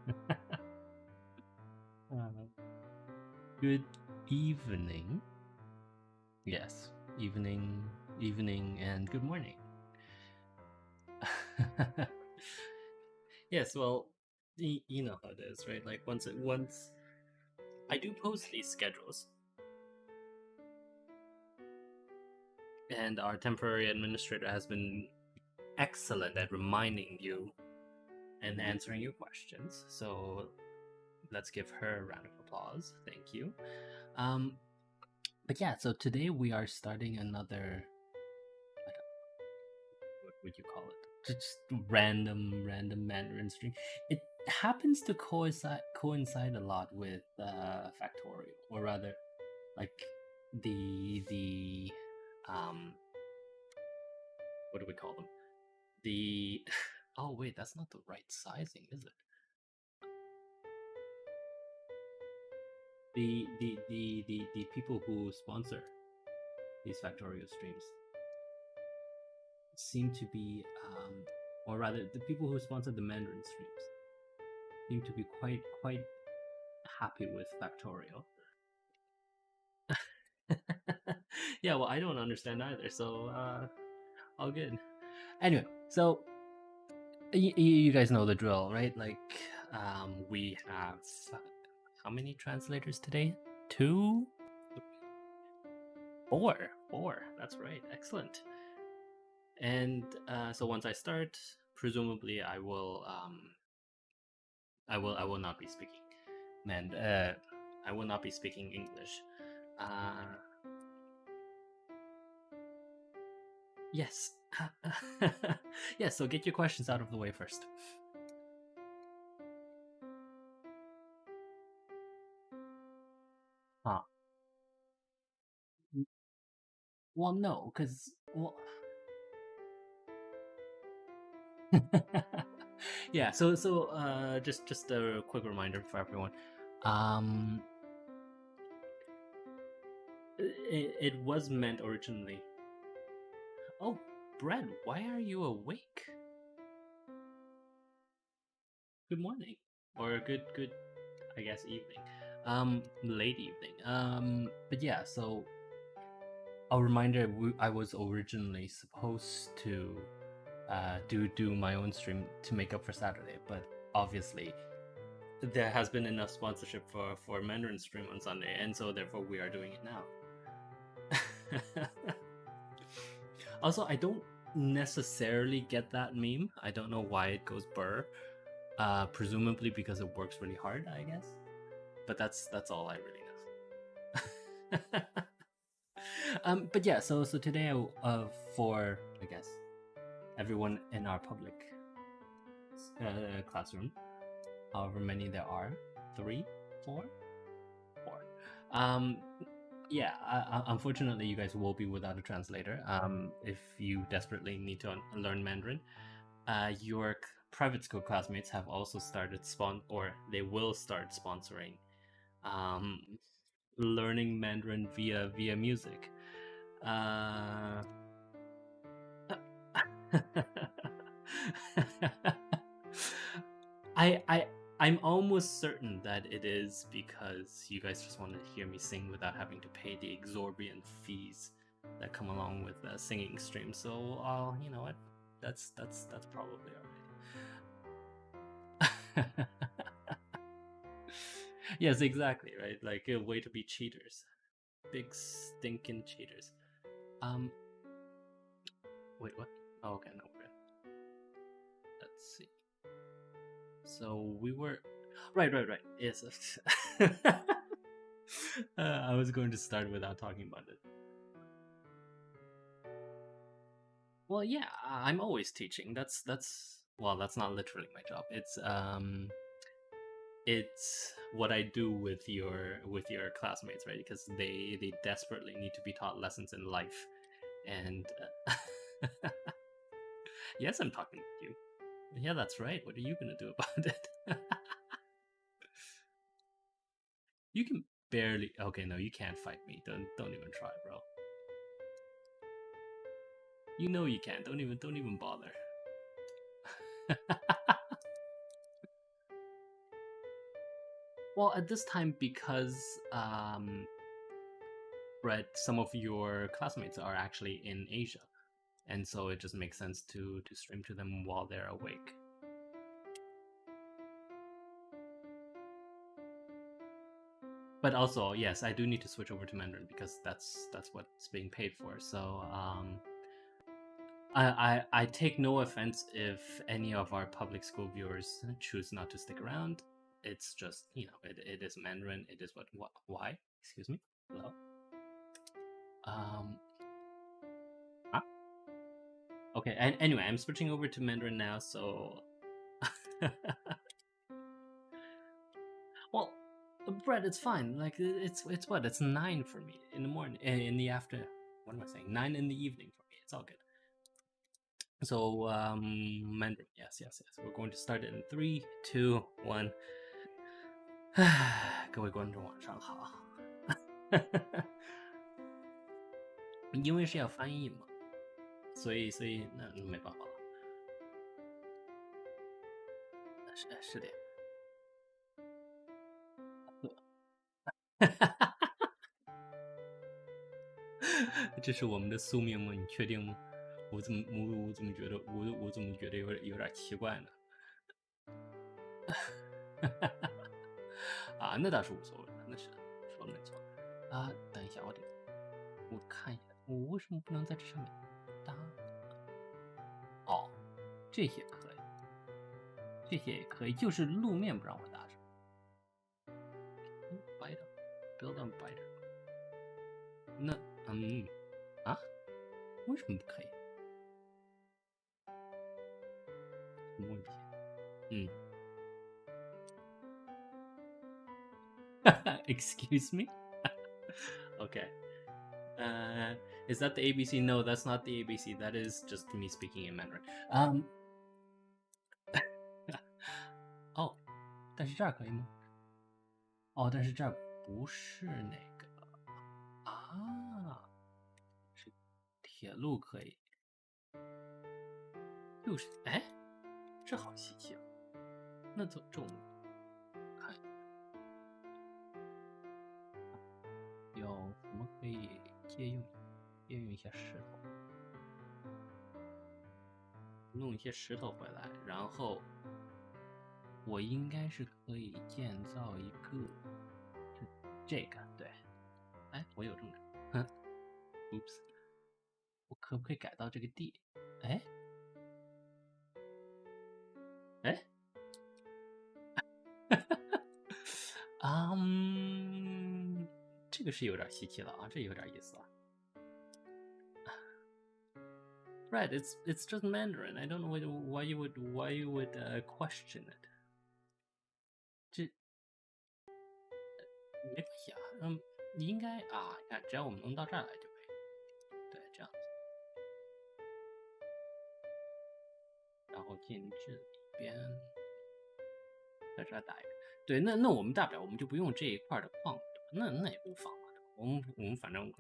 Uh, Good evening. Yes, evening, and good morning. Yes, well, you know how it is, right? Like once I do post these schedules, and our temporary administrator has been excellent at reminding you and answering your questions. So let's give her a round of applause. Thank you. Um, but yeah, so today we are starting another, what would you call it? Just random Mandarin stream. It happens to coincide a lot with Factorio, or rather, like the what do we call them? The oh wait, that's not the right sizing, is it? The people who sponsor these Factorio streams seem to be, or rather, the people who sponsor the Mandarin streams seem to be quite happy with Factorio. Yeah, well, I don't understand either, so all good. Anyway, so you guys know the drill, right? Like, we have how many translators today? Two, four. That's right. Excellent. And so once I start, presumably I will not be speaking. Man, I will not be speaking English. Uh, yes. Yes. So get your questions out of the way first. Huh. Well, no, because well, yeah. So just a quick reminder for everyone. Um, it was meant originally. Oh, Brad, why are you awake? Good morning, or good, I guess evening. Late evening. But yeah. So a reminder: I was originally supposed to do my own stream to make up for Saturday, but obviously there has been enough sponsorship for Mandarin stream on Sunday, and so therefore we are doing it now. Also, I don't necessarily get that meme. I don't know why it goes burr. Presumably because it works really hard, I guess. But that's all I really know. But yeah, so today, for I guess everyone in our public classroom, however many there are, three, four. Um, yeah, unfortunately, you guys will be without a translator. If you desperately need to learn Mandarin, your private school classmates have also started or they will start sponsoring, um, learning Mandarin via music. Uh, I I I'm almost certain that it is because you guys just want to hear me sing without having to pay the exorbitant fees that come along with singing streams. So, you know what? That's probably alright. Yes, exactly, right? Like a way to be cheaters, big stinking cheaters. Um, wait, what? Oh, okay, no, we're good. Let's see. So we were right. Yes. I was going to start without talking about it. Well, yeah, I'm always teaching. That's well, that's not literally my job. It's what I do with your classmates, right? Because they desperately need to be taught lessons in life, and yes, I'm talking with you. Yeah, that's right. What are you gonna do about it? You can barely. Okay, no, you can't fight me. Don't even try, bro. You know you can't. Don't even bother. Well, at this time, because Brett, some of your classmates are actually in Asia, and so it just makes sense to stream to them while they're awake. But also, yes, I do need to switch over to Mandarin because that's what's being paid for. So I take no offense if any of our public school viewers choose not to stick around. It's just, you know, it is Mandarin. It is what why? Excuse me. Hello. Huh? Okay. And anyway, I'm switching over to Mandarin now. So, well, Brett, it's fine. Like it's what? It's 9 for me in the morning, in the afternoon. What am I saying? 9 in the evening for me. It's all good. So Mandarin, yes. We're going to start it in 3, 2, 1. 各位观众晚上好。因为是要翻译嘛，所以那没办法了。是的。这是我们的宿命吗？你确定吗？我怎么觉得我怎么觉得有点奇怪呢？啊，那倒是无所谓了，那是说的没错。啊，等一下，我看一下，我为什么不能在这上面搭？哦，这些可以，这些也可以，就是路面不让我搭上。Build on biter。那啊，为什么不可以？什么问题？Excuse me? Okay. Is that the ABC? No, that's not the ABC. That is just me speaking in Mandarin. 哦，但是这儿可以吗？哦，但是这儿不是那个啊，是铁路可以。就是哎，这好稀奇啊！那这种看有什么可以借用一下石头，弄一些石头回来，然后我应该是可以建造一个这个对，哎，我有这么，oops，我可不可以改到这个地？哎。这个是有点稀奇了啊，这有点意思啊。Right, it's just Mandarin. I don't know why you would question it. 这没关系啊，应该啊，你看，只要我们能到这儿来就可以。对，这样子。然后进这里边，在这儿打一个。对，那我们大不了我们就不用这一块的矿，那也不放嘛，我们反正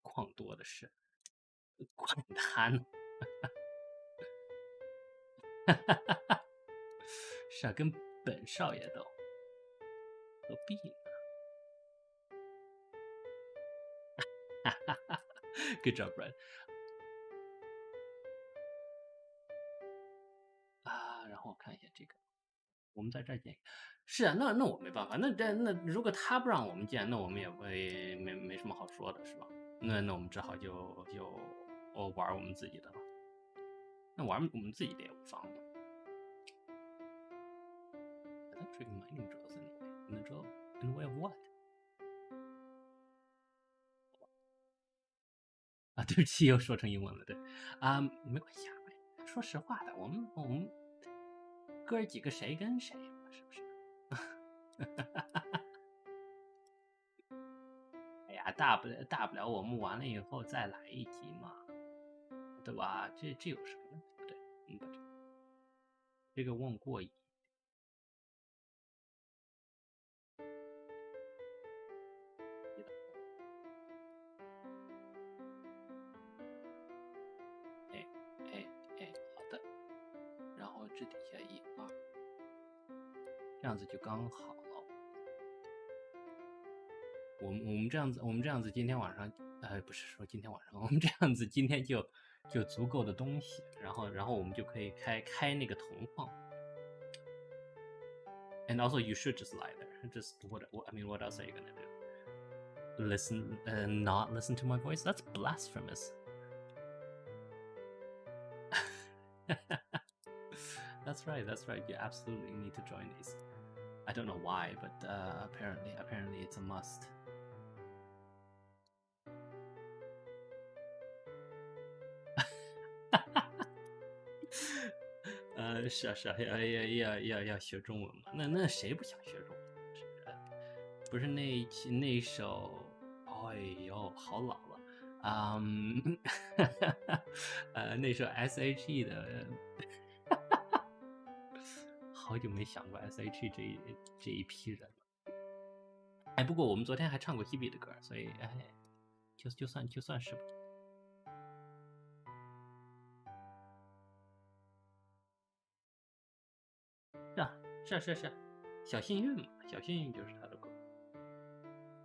矿多的是，管他呢。是啊，跟本少爷斗，何必呢？Good job, Brad。啊，然后我看一下这个，我们在这儿建。是啊，那我没办法，那如果他不让我们建，那我们也会没什么好说的，是吧？那我们只好就玩我们自己的了。那玩我们自己的也无妨嘛。Electric mining drills in the way of what？ 啊，对不起，又说成英文了，对啊，没关系啊。说实话的，我们哥儿几个谁跟谁嘛，是不是？哎呀，大不了我们完了以后再来一集嘛，对吧？这有什么呢？不对，把这个问过瘾。好的。然后这底下1、2，这样子就刚好了。我们这样子，我们这样子今天晚上，不是说今天晚上，我们这样子今天就足够的东西，然后我们就可以开那个铜矿。And also, you should just lie there. Just I mean, what else are you gonna do? Listen, not listen to my voice? That's blasphemous. That's right. That's right. You absolutely need to join these. I don't know why, but apparently it's a must. 是啊是啊，要学中文嘛？那谁不想学中文？是不是？不是那首，哎呦，好老了。那首 S.H.E 的，好久没想过 S.H.E 这一批人了。哎，不过我们昨天还唱过 Hebe 的歌，所以哎，就算是吧。是啊，小幸运嘛，小幸运就是他的歌，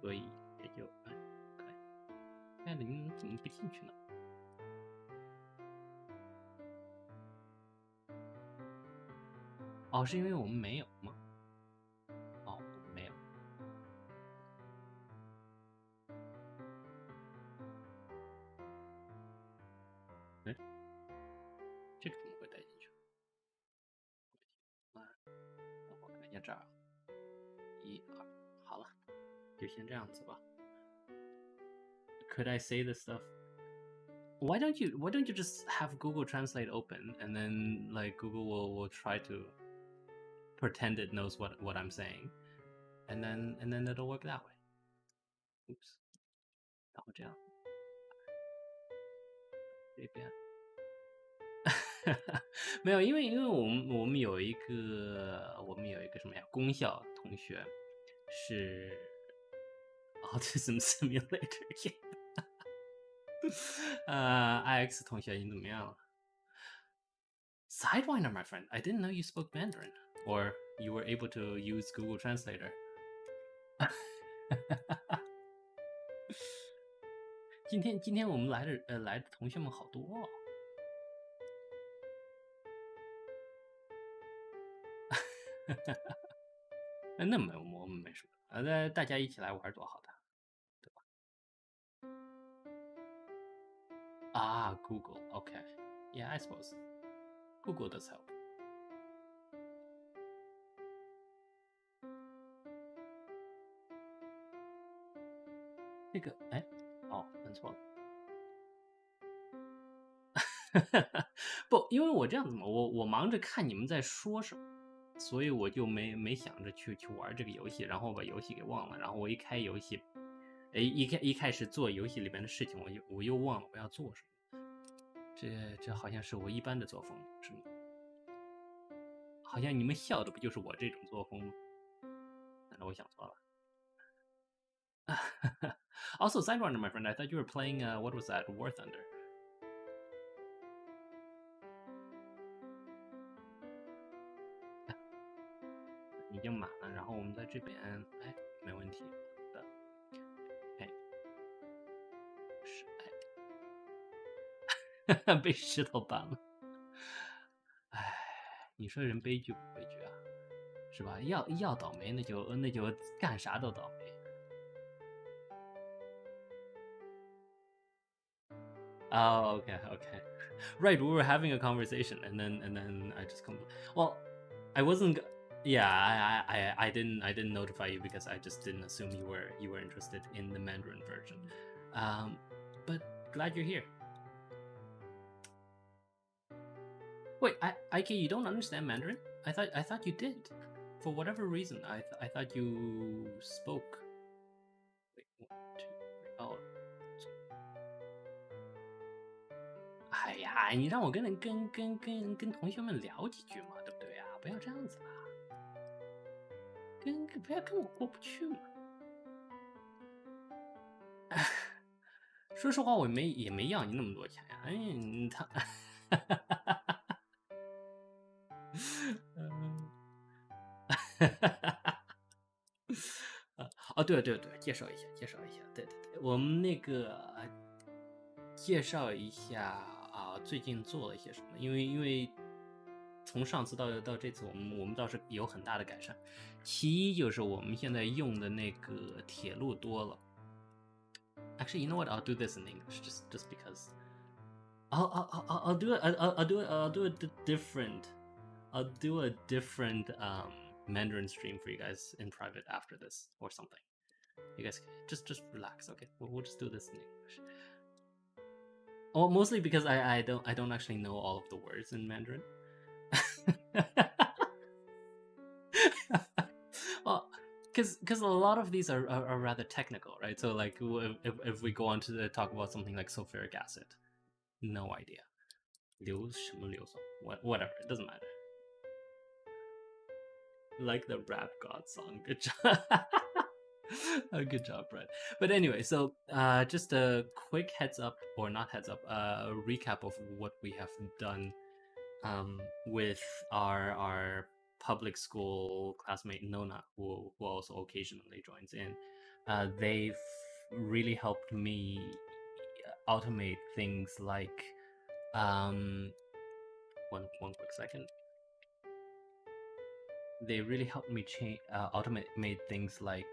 所以也就可以。哎，您怎么不进去呢？哦，是因为我们没有吗？哦，我们没有。哎，这个怎么会带进去？我看一下这儿，1、2，好了，就先这样子吧。Could I say this stuff? Why don't you just have Google Translate open and then like Google will try to pretend it knows what I'm saying, and then it'll work that way. Oops. 然后这样这边没有，因为我们有一个什么呀？功效同学是 Autism Simulator IX 同学你怎么样了？ Sidewinder, my friend, I didn't know you spoke Mandarin, or you were able to use Google Translator. 今天我们来的同学们好多哦。那我们没说，大家一起来玩多好的，对吧？啊，Google, okay, yeah, I suppose Google does help. 那个，哎，哦，摁错了。不，因为我这样子嘛，我忙着看你们在说什么，所以我就没想着去玩这个游戏，然后把游戏给忘了。然后我一开游戏，哎，一开始做游戏里边的事情，我又忘了我要做什么。这好像是我一般的作风，是吗？好像你们笑的不就是我这种作风吗？难道我想错了？Also, Sidewinder, my friend, I thought you were playing what was that? War Thunder. 已经满了，然后我们在这边，哎，没问题的，哎，是哎，被石头绊了，哎，你说人悲剧不悲剧啊？是吧？要倒霉，那就干啥都倒霉。Oh, okay. Right, we were having a conversation, and then I just come. Well, I wasn't. Yeah, I didn't notify you because I just didn't assume you were interested in the Mandarin version. But glad you're here. Wait, IK, you don't understand Mandarin? I thought you did. For whatever reason, I thought you spoke. Wait, 1, 2, 3. Oh. 哎呀，你让我跟同学们聊几句嘛，对不对呀？不要这样子啦，不要跟我过不去嘛。说实话，我也没要你那么多钱呀。哎，对对对，介绍一下，介绍一下，对对对，我们那个介绍一下最近做了一些什么，因为从上次到这次，我们倒是有很大的改善。其一就是我们现在用的那个铁路多了。Actually, you know what? I'll do this in English, just because. I'll do it. I'll do it different. I'll do a different Mandarin stream for you guys in private after this or something. You guys just relax, okay? We'll just do this in English. Well, mostly because I don't actually know all of the words in Mandarin. Well, because a lot of these are rather technical, right? So like if we go on to talk about something like sulfuric acid, no idea. 硫什么硫酸 whatever, it doesn't matter. Like the rap god song. Good job. Good job, Brett. But anyway, so just a quick heads up, or not heads up, a recap of what we have done with our public school classmate Nona, who also occasionally joins in. They've really helped me automate things like one quick second. They really helped me automate things like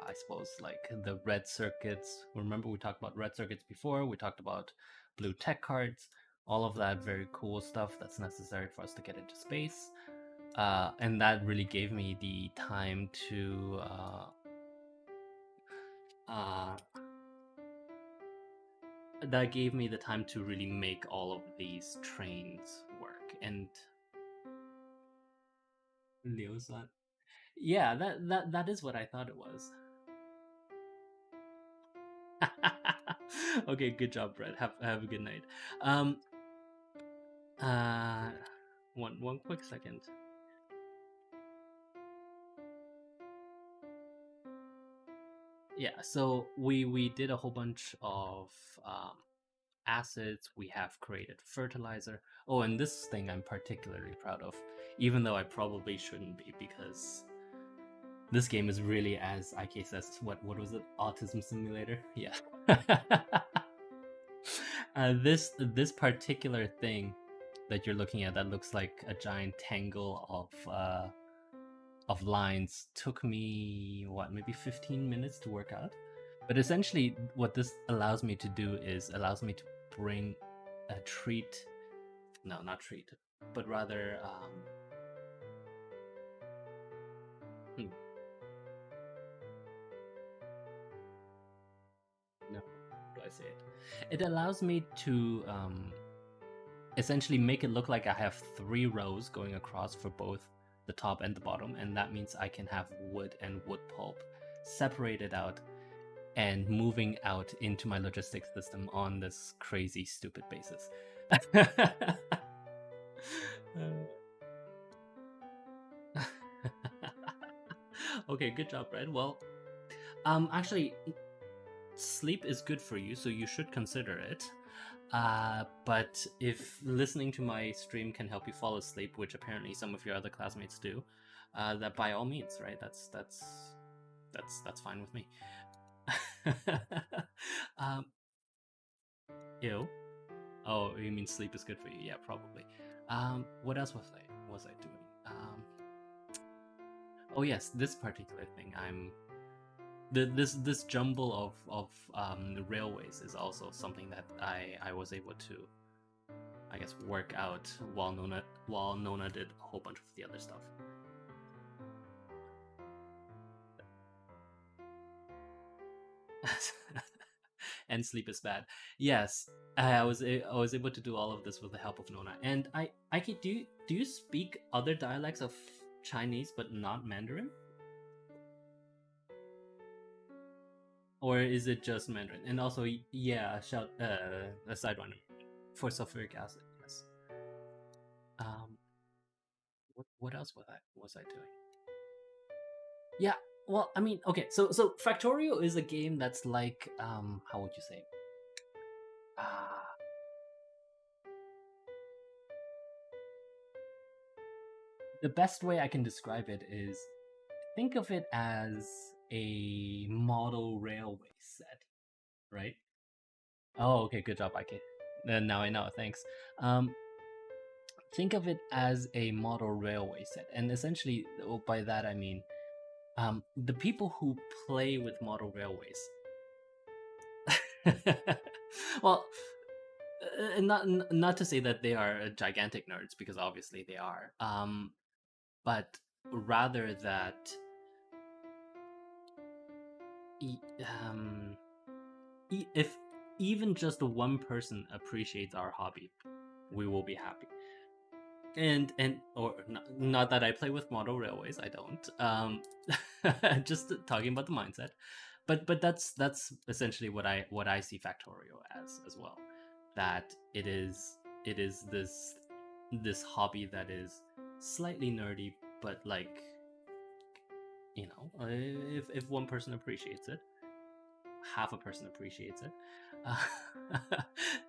I suppose like the red circuits. Remember we talked about red circuits before. We talked about blue tech cards. All of that very cool stuff that's necessary for us to get into space. And that really gave me the time to that gave me the time to really make all of these trains work. And yeah, that is what I thought it was. Okay, good job, Brett. Have a good night. Uh, one quick second. Yeah, so we did a whole bunch of acids. We have created fertilizer. Oh, and this thing I'm particularly proud of, even though I probably shouldn't be, because this game is really, as IK says, what was it? Autism simulator? Yeah. This particular thing that you're looking at that looks like a giant tangle of lines took me maybe 15 minutes to work out. But essentially, what this allows me to do is allows me to bring a treat, no, not treat, but rather no, how do I say it? It allows me to essentially make it look like I have 3 rows going across for both the top and the bottom, and that means I can have wood and wood pulp separated out and moving out into my logistics system on this crazy stupid basis. Okay, good job, Brad. Well, actually, sleep is good for you, so you should consider it. But if listening to my stream can help you fall asleep, which apparently some of your other classmates do, that by all means, right? That's fine with me. Ew. Oh, you mean sleep is good for you? Yeah, probably. What else was I doing? Oh yes, this particular thing. This jumble of railways is also something that I was able to, I guess, work out while Nona did a whole bunch of the other stuff. And sleep is bad. Yes, I was able to do all of this with the help of Nona. And do you speak other dialects of Chinese but not Mandarin? Or is it just Mandarin? And also, yeah, shout a side one for sulfuric acid. Yes. What else was I doing? Yeah. Well, I mean, okay. So Factorio is a game that's like how would you say? Uh, the best way I can describe it is think of it as a model railway set, right? Oh, okay, good job, IK. Then now I know. Thanks. Um, think of it as a model railway set, and essentially, by that I mean, the people who play with model railways. Well, not to say that they are gigantic nerds, because obviously they are. But rather that, um, if even just one person appreciates our hobby, we will be happy. And or not that I play with model railways, I don't. Just talking about the mindset, but that's essentially what I see Factorio as well. That it is this hobby that is slightly nerdy, but like, if one person appreciates it, half a person appreciates it, uh,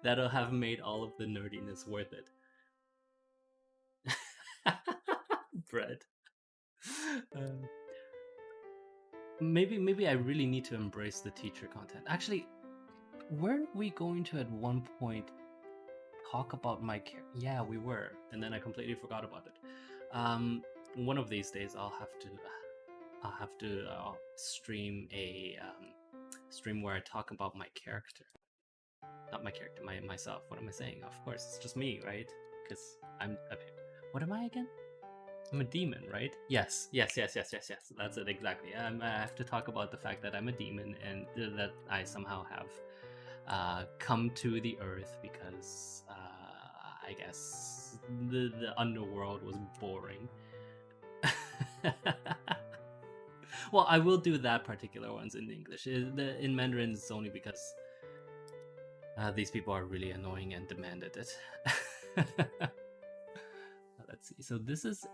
that'll have made all of the nerdiness worth it. Bread. Uh, maybe I really need to embrace the teacher content. Actually, weren't we going to at one point talk about my care? Yeah, we were, and then I completely forgot about it. One of these days, I'll have to stream where I talk about my character, not my character, myself. What am I saying? Of course, it's just me, right? Because I'm a, what am I again? I'm a demon, right? Yes, yes, yes, yes, yes, yes. That's it exactly. I have to talk about the fact that I'm a demon and that I somehow have come to the earth because I guess the underworld was boring. Well, I will do that particular ones in English. In Mandarin, it's only because these people are really annoying and demanded it. Let's see. So this is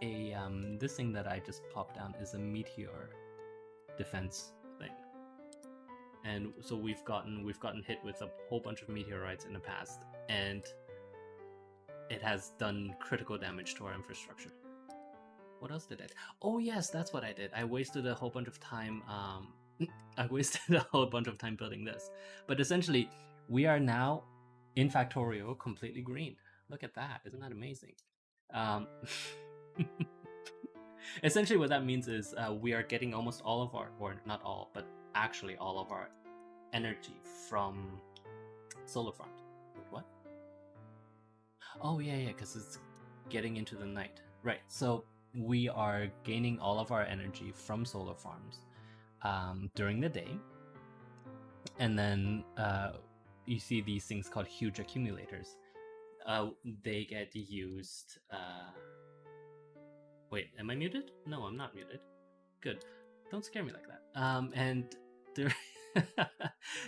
this thing that I just popped down is a meteor defense thing, and so we've gotten hit with a whole bunch of meteorites in the past, and it has done critical damage to our infrastructure. What else did I? Oh yes, that's what I did. I wasted a whole bunch of time. I wasted a whole bunch of time building this, but essentially, we are now in Factorio completely green. Look at that! Isn't that amazing? Um, Essentially, what that means is we are getting almost all of our, or not all, but actually all of our energy from solar farms. Wait, what? Oh yeah, yeah, because it's getting into the night, right? So we are gaining all of our energy from solar farms during the day, and then you see these things called huge accumulators. They get used. Wait, am I muted? No, I'm not muted. Good. Don't scare me like that. And during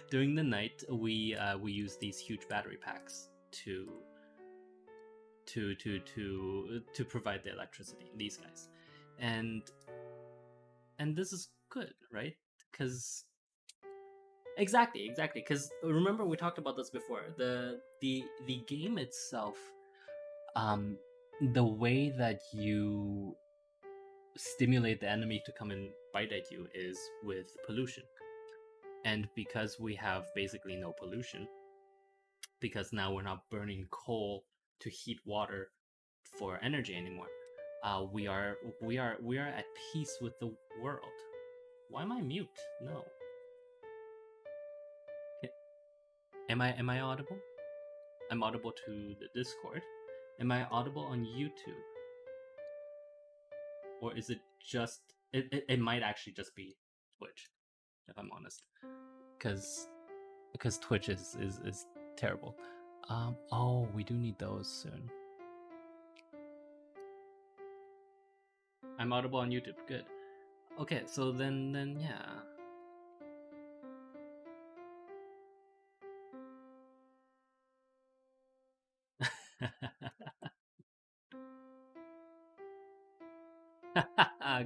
during the night, we use these huge battery packs to provide the electricity. These guys, and and this is good, right? Because exactly. Because remember we talked about this before. The game itself, um, the way that you stimulate the enemy to come and bite at you is with pollution. And because we have basically no pollution, because now we're not burning coal to heat water for energy anymore, we are at peace with the world. Why am I mute? No. Am I audible? I'm audible to the Discord. Am I audible on YouTube? Or is it just it might actually just be Twitch, if I'm honest. Because Twitch is terrible. Oh, we do need those soon. I'm audible on YouTube. Good. Okay, so then yeah.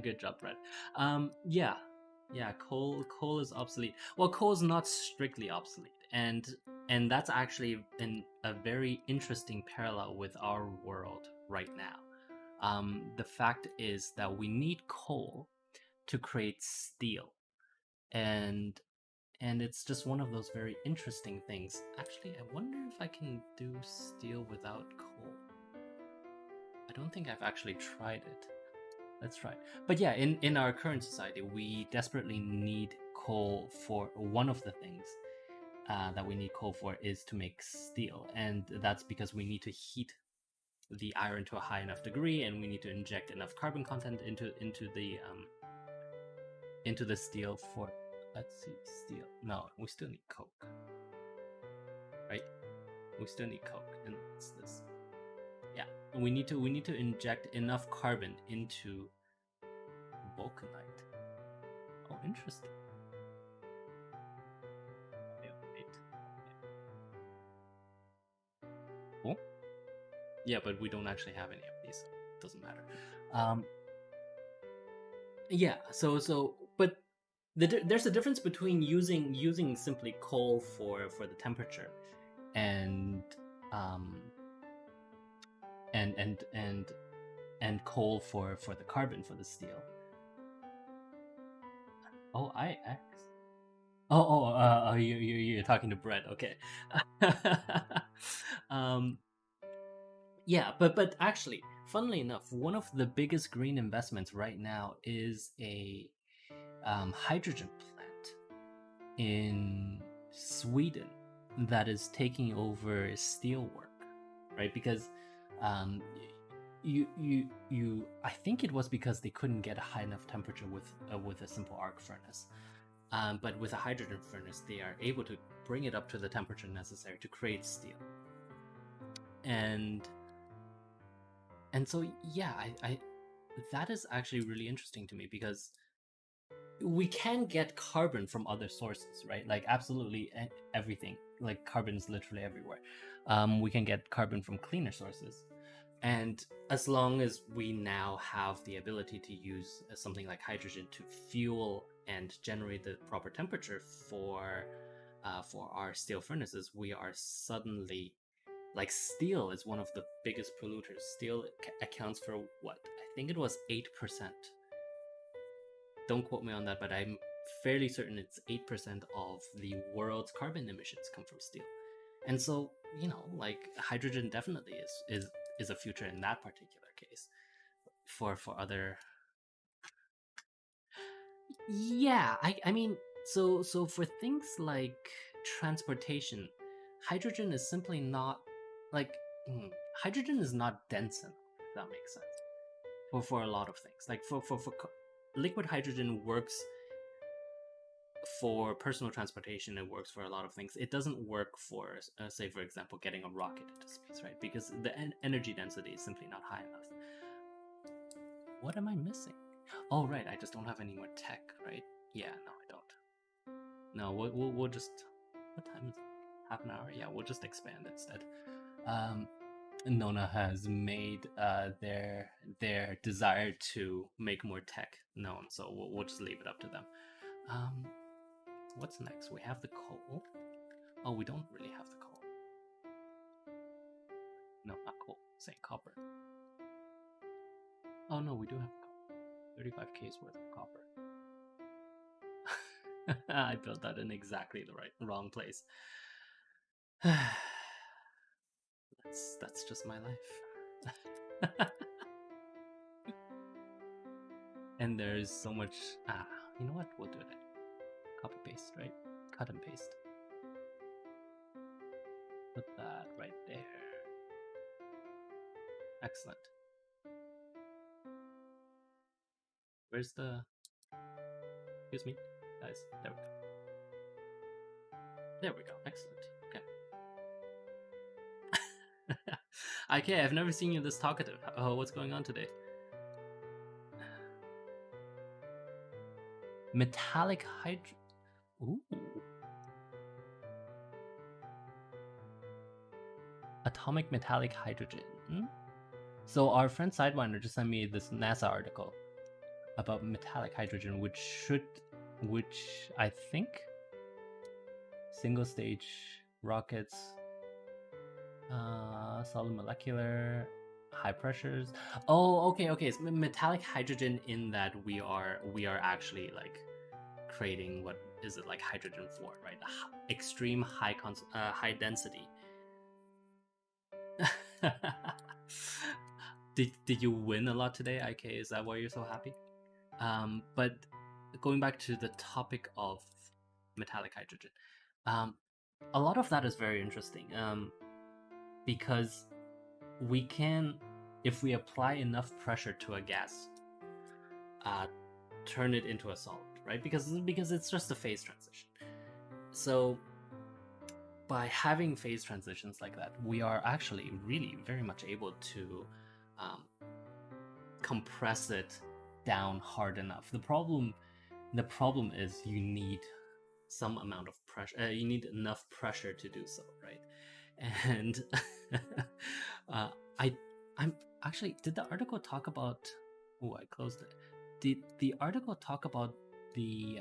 Good job, Brett. Yeah, yeah. Coal is obsolete. Well, coal is not strictly obsolete, and that's actually a very interesting parallel with our world right now. The fact is that we need coal to create steel, and it's just one of those very interesting things. Actually, I wonder if I can do steel without coal. I don't think I've actually tried it. Let's try. But yeah, in our current society, we desperately need coal for one of the things that we need coal for is to make steel, and that's because we need to heat the iron to a high enough degree, and we need to inject enough carbon content into the steel for. Let's see, steel. No, we still need coke, right? We still need coke, and it's this. Yeah, we need to inject enough carbon into vulcanite. Oh, interesting. Yeah, wait. Cool. Yeah, but we don't actually have any of these, so it doesn't matter. Yeah. But there's a difference between using simply coal for the temperature, and um, and coal for the carbon for the steel. Oh, IX. You're talking to Brett. Okay. um, yeah, but actually, funnily enough, one of the biggest green investments right now is a hydrogen plant in Sweden that is taking over steelwork, right? Because um, I think it was because they couldn't get a high enough temperature with a simple arc furnace. But with a hydrogen furnace, they are able to bring it up to the temperature necessary to create steel. And so yeah, I that is actually really interesting to me, because we can get carbon from other sources, right? Like absolutely everything. Like carbon is literally everywhere. We can get carbon from cleaner sources, and as long as we now have the ability to use something like hydrogen to fuel and generate the proper temperature for our steel furnaces, we are suddenly, like, steel is one of the biggest polluters. Steel accounts for what? I think it was 8%. Don't quote me on that, but I'm fairly certain it's 8% of the world's carbon emissions come from steel. And so, like, hydrogen definitely is a future in that particular case. For other, yeah, I mean, so for things like transportation, hydrogen is simply not like hydrogen is not dense enough, if that makes sense. For a lot of things, like for liquid hydrogen works for personal transportation. It works for a lot of things. It doesn't work for, say, for example, getting a rocket into space, right? Because the energy density is simply not high enough. What am I missing? Oh, right, I just don't have any more tech, right? Yeah, no, I don't. No, we'll just. What time is it? Half an hour? Yeah, we'll just expand instead. Nona has made their desire to make more tech known, so we'll just leave it up to them. What's next? We have the coal. Oh, we don't really have the coal. No, not coal. Saying copper. Oh no, we do have copper. 35K's worth of copper. I built that in exactly the wrong place. That's just my life. And there's so much. You know what? We'll do it. Copy paste, right? Cut and paste. Put that right there. Excellent. Where's the? Excuse me, guys. There we go. There we go. Excellent. Okay. Okay, I've never seen you this talkative. What's going on today? Metallic hydrogen. Ooh. Atomic metallic hydrogen. So our friend Sidewinder just sent me this NASA article about metallic hydrogen, which I think single stage rockets, solid molecular, high pressures. Oh, okay. It's metallic hydrogen in that we are actually like creating what is it like hydrogen 4, right? Extreme high density. Did you win a lot today, IK? Is that why you're so happy? But going back to the topic of metallic hydrogen, a lot of that is very interesting, because we can, if we apply enough pressure to a gas, turn it into a solid, right? Because it's just a phase transition. So by having phase transitions like that, we are actually really very much able to compress it down hard enough. The problem is you need some amount of pressure. You need enough pressure to do so, right? And I'm actually, did the article talk about? Oh, I closed it. Did the article talk about the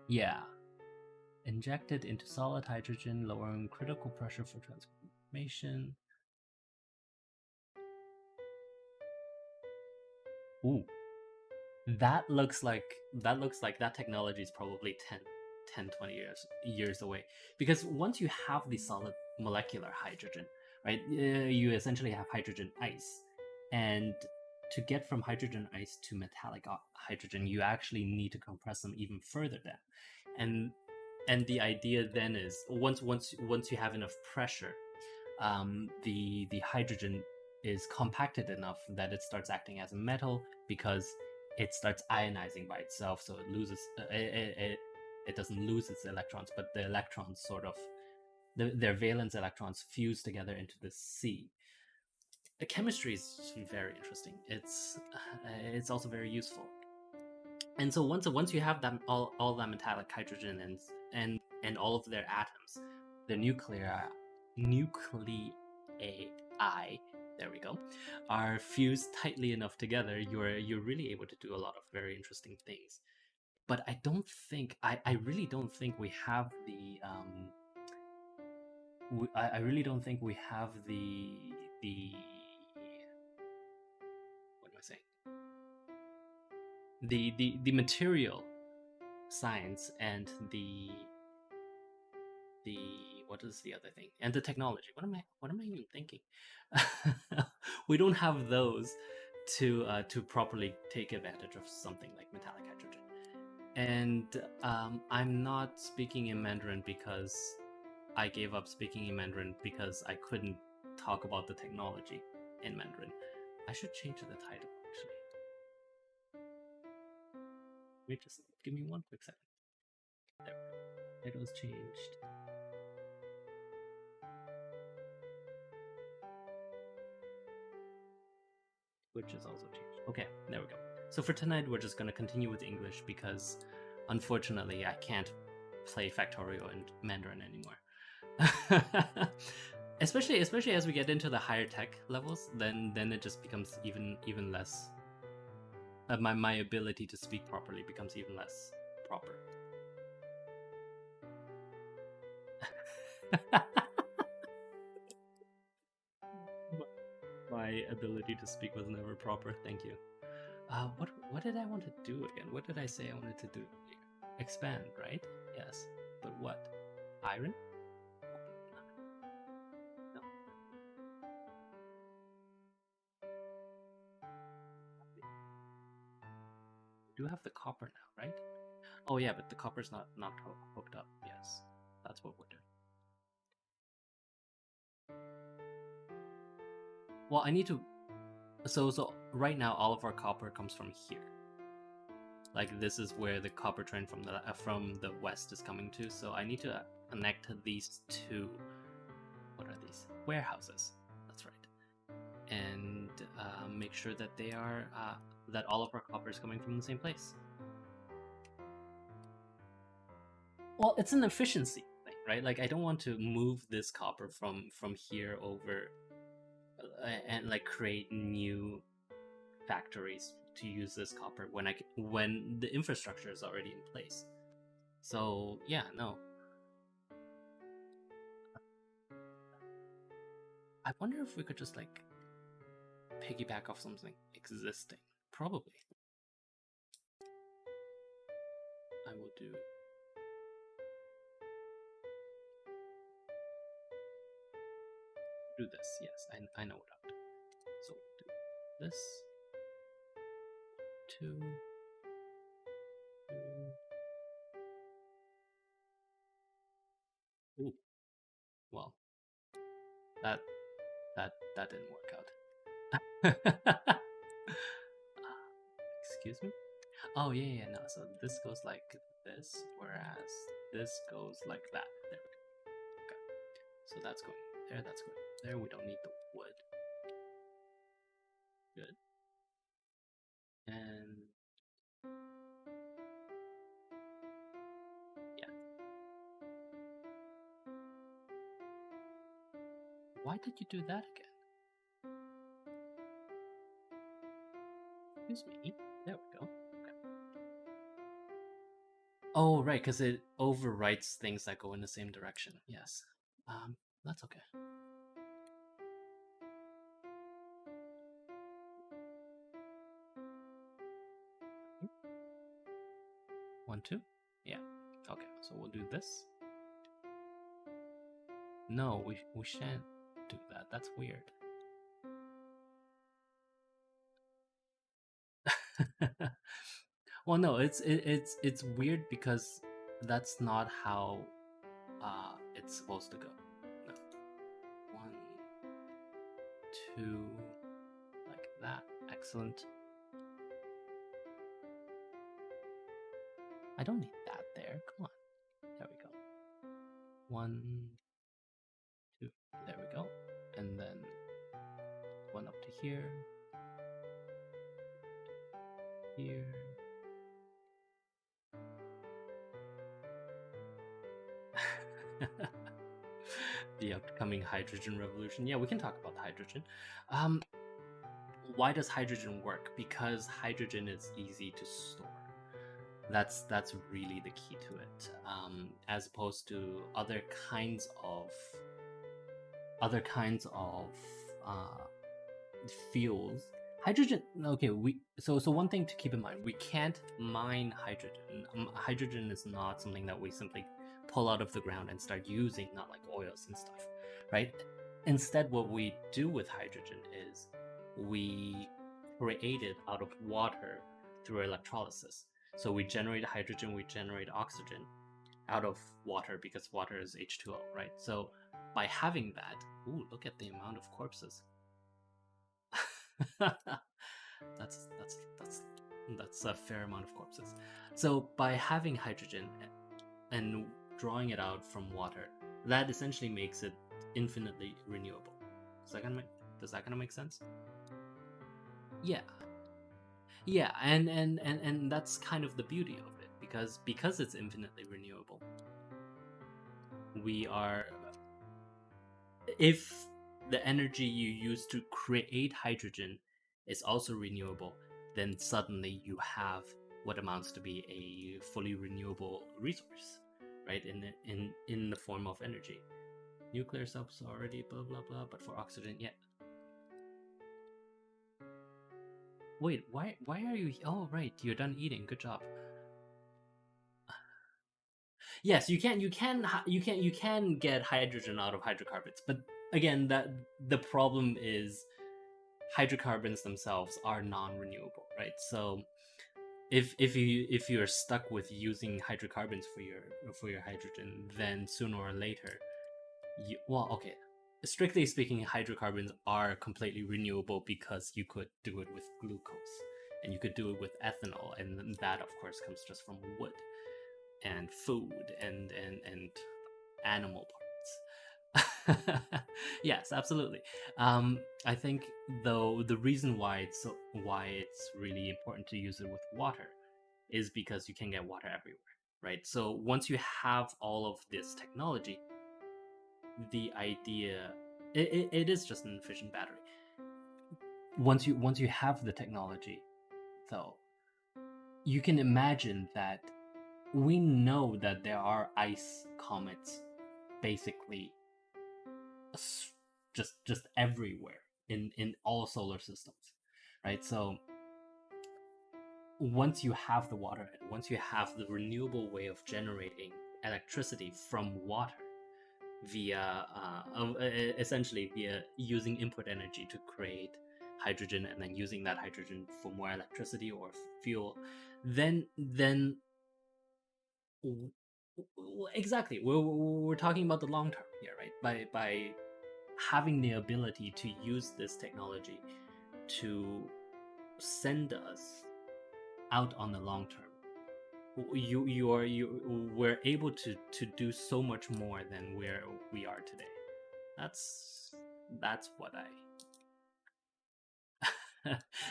yeah, injected into solid hydrogen, lowering critical pressure for transformation? Ooh, that looks like that technology is probably 20 years away, because once you have the solid molecular hydrogen, right, you essentially have hydrogen ice, and to get from hydrogen ice to metallic hydrogen, you actually need to compress them even further down, and the idea then is once you have enough pressure, the hydrogen is compacted enough that it starts acting as a metal, because it starts ionizing by itself, so it loses it doesn't lose its electrons, but the electrons sort of their valence electrons fuse together into the C. The chemistry is very interesting. It's also very useful. And so once you have that all that metallic hydrogen and all of their atoms, the nuclei, there we go, are fused tightly enough together, you're really able to do a lot of very interesting things. But I really don't think we have the I really don't think we have the what am I saying? The material science and the what is the other thing, and the technology. What am I even thinking? We don't have those to properly take advantage of something like metallic hydrogen. And I'm not speaking in Mandarin because I gave up speaking in Mandarin because I couldn't talk about the technology in Mandarin. I should change the title, actually. Wait, just give me one quick second. There, title's changed. Which is also changed. Okay, there we go. So for tonight, we're just going to continue with English because, unfortunately, I can't play Factorio in Mandarin anymore. especially as we get into the higher tech levels, then it just becomes even less. My ability to speak properly becomes even less proper. My ability to speak was never proper. Thank you. What did I want to do again? What did I say I wanted to do? Expand, right? Yes. But what? Iron? No. We do have the copper now, right? Oh yeah, but the copper's not hooked up. Yes, that's what we're doing. Well, I need to. So right now, all of our copper comes from here. Like this is where the copper train from the west is coming to. So I need to connect these two. What are these? Warehouses. That's right. And make sure that they are that all of our copper is coming from the same place. Well, it's an efficiency thing, right? Like I don't want to move this copper from here over and like create new factories to use this copper when the infrastructure is already in place. So yeah, no. I wonder if we could just like piggyback off something existing. Probably. I will do this. Yes, I know what I'll do. So we'll do this. Two, two. Ooh, well, that that didn't work out. Excuse me? Oh yeah, no. So this goes like this, whereas this goes like that. There we go. Okay. So that's going there. That's going there. We don't need the wood. Good. And yeah. Why did you do that again? Excuse me. There we go. Okay. Oh right, because it overwrites things that go in the same direction. Yes. That's okay. One, two. Yeah. Okay. So we'll do this. No, we shan't do that. That's weird. Well, no, it's weird because that's not how it's supposed to go. No. One, two, like that. Excellent. I don't need that there. Come on. There we go. One, two. There we go. And then one up to here. Here. The upcoming hydrogen revolution. Yeah, we can talk about hydrogen. Um, why does hydrogen work? Because hydrogen is easy to store. That's really the key to it, as opposed to other kinds of uh, fuels. Hydrogen. Okay, so one thing to keep in mind: we can't mine hydrogen. Hydrogen is not something that we simply pull out of the ground and start using, not like oils and stuff, right? Instead, what we do with hydrogen is we create it out of water through electrolysis. So we generate hydrogen, we generate oxygen out of water because water is H2O, right? So by having that, ooh, look at the amount of corpses. that's that's a fair amount of corpses. So by having hydrogen and drawing it out from water, that essentially makes it infinitely renewable. Does that kind of make sense? Yeah, yeah, and that's kind of the beauty of it because it's infinitely renewable. We are if the energy you use to create hydrogen is also renewable, then suddenly you have what amounts to be a fully renewable resource, right? In the form of energy. Nuclear subs already blah blah blah, but for oxygen, yeah. Wait, why are you? Oh right, you're done eating. Good job. Yes, you can get hydrogen out of hydrocarbons, but again, that the problem is hydrocarbons themselves are non-renewable, right? So if you're stuck with using hydrocarbons for your hydrogen, then sooner or later, well, okay. Strictly speaking, hydrocarbons are completely renewable because you could do it with glucose, and you could do it with ethanol, and that of course comes just from wood and food and animal parts. Yes, absolutely. I think though the reason why it's really important to use it with water is because you can get water everywhere, right? So once you have all of this technology, the idea it is just an efficient battery. Once you have the technology, though, you can imagine that we know that there are ice comets basically just everywhere in all solar systems, right? So once you have the water and once you have the renewable way of generating electricity from water via essentially via using input energy to create hydrogen and then using that hydrogen for more electricity or fuel, then exactly we're talking about the long term here, right? By having the ability to use this technology to send us out on the long term, we're able to do so much more than where we are today. That's what I